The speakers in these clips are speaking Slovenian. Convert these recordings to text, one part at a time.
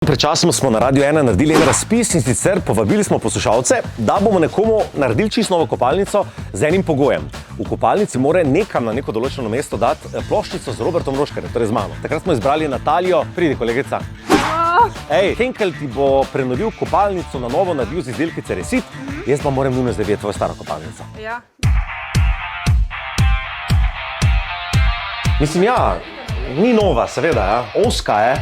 Pred časom smo na Radiu 1 naredili en razpis in sicer povabili smo poslušalce, da bomo nekomu naredili čisto novo kopalnico z enim pogojem. V kopalnici mora nekam na neko določeno mesto dati ploščico z Robertom Roškarjem, torej z mano. Takrat smo izbrali Natalijo. Pridi, kolegica. Ej, Henkel ti bo prenovil kopalnico, na novo naredil z izdelki Ceresit. Jaz pa moram nujno zdaj videti tvojo staro kopalnico. Ja. Mislim, ja, ni nova, seveda, ja. Ozka je.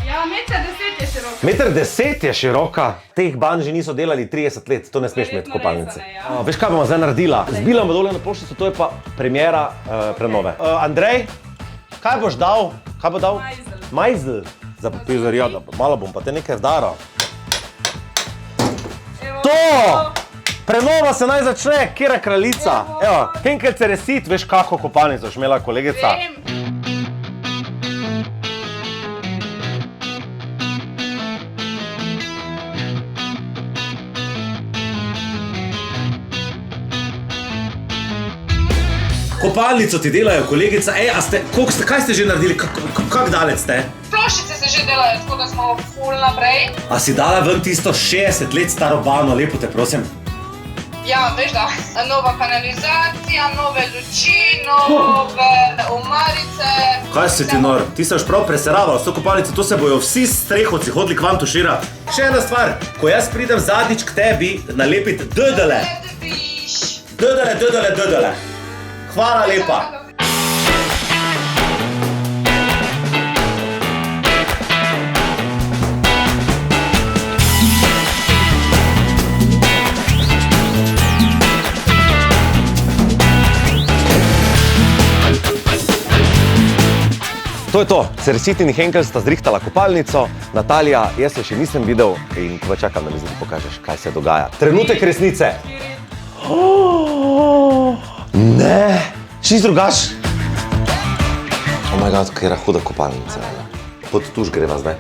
Ja, 1,10 je široka. 1,10 je široka. Teh ban že niso delali 30 let, to ne smeš imeti v kopalnici. Ja. Veš, kaj bomo zdaj naredila? Zbila bomo dole na ploščico, to je pa premiera prenove. Andrej, kaj boš dal? Kaj bo dal? Majzel. Majzel? Za popizorijo, malo bom pa te nekaj vdaral. To! Prenova se naj začne, kjera kraljica. Evo, Henkel Ceresit, veš kako kopalnico boš imela, kolegica? Kopalnico ti delajo, kolegica. Ej, kaj ste že naredili? Kako daleč ste? Ploščice se že delajo, tako da smo ful naprej. A si dala ven tisto 60 let staro bano, lepo te prosim? Ja, veš da, nova kanalizacija, nove luči, nove omarice. Kaj si ti nor? Ti se boš prav preseravala s to kopalnico, to se bojo vsi strehovci hodili k vam tuširati. Še ena stvar, ko jaz pridem zadnjič k tebi nalepiti dödele. Dödele. Hvala lepa. To je to. Ceresit in Henkel sta zrihtala kopalnico. Natalija, jaz se še nisem videl in ko čakam, da mi zdaj pokažeš, kaj se dogaja. Trenutek resnice. Ne, čist drugač. Oh my god, kjera huda kopalnica. Pod tuš greva zdaj.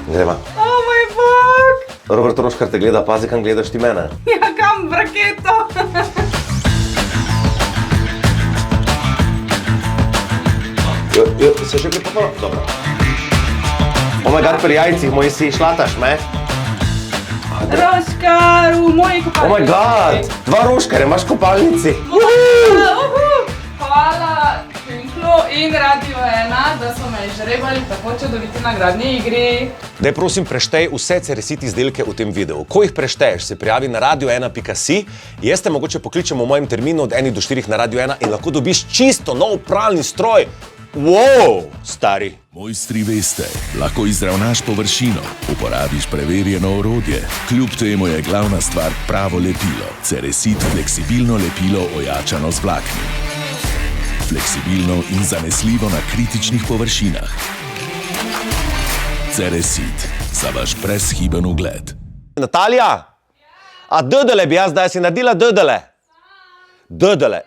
Greva. Oh moj bog! Robert Roškar te gleda, pazi, kam gledaš ti mene. Ja, kam v raketo? Se že pripopala? Dobro. Oh my god, pri jajcih moji si šlataš me. Roškar, v moji kopalnici. Oh my god, 2 Roškarja imaš v kopalnici. Hvala Henklu in Radiu 1, da so me izžrebali v tako čudoviti nagradni igri. Daj prosim preštej vse Ceresit izdelke v tem videu. Ko jih prešteješ, se prijavi na radio1.si, jaz te mogoče pokličem v mojem terminu od 1 do 4 na Radio 1 in lahko dobiš čisto nov pralni stroj. Wow, stari. Mojstri veste, lahko izravnaš površino, uporabiš preverjeno orodje. Kljub temu je glavna stvar pravo lepilo. Ceresit fleksibilno lepilo ojačano z vlakni. Fleksibilno in zanesljivo na kritičnih površinah. Ceresit, za vaš brezhiben ugled. Natalija? A dödele bi jaz, da si naredila dödele? Dödele.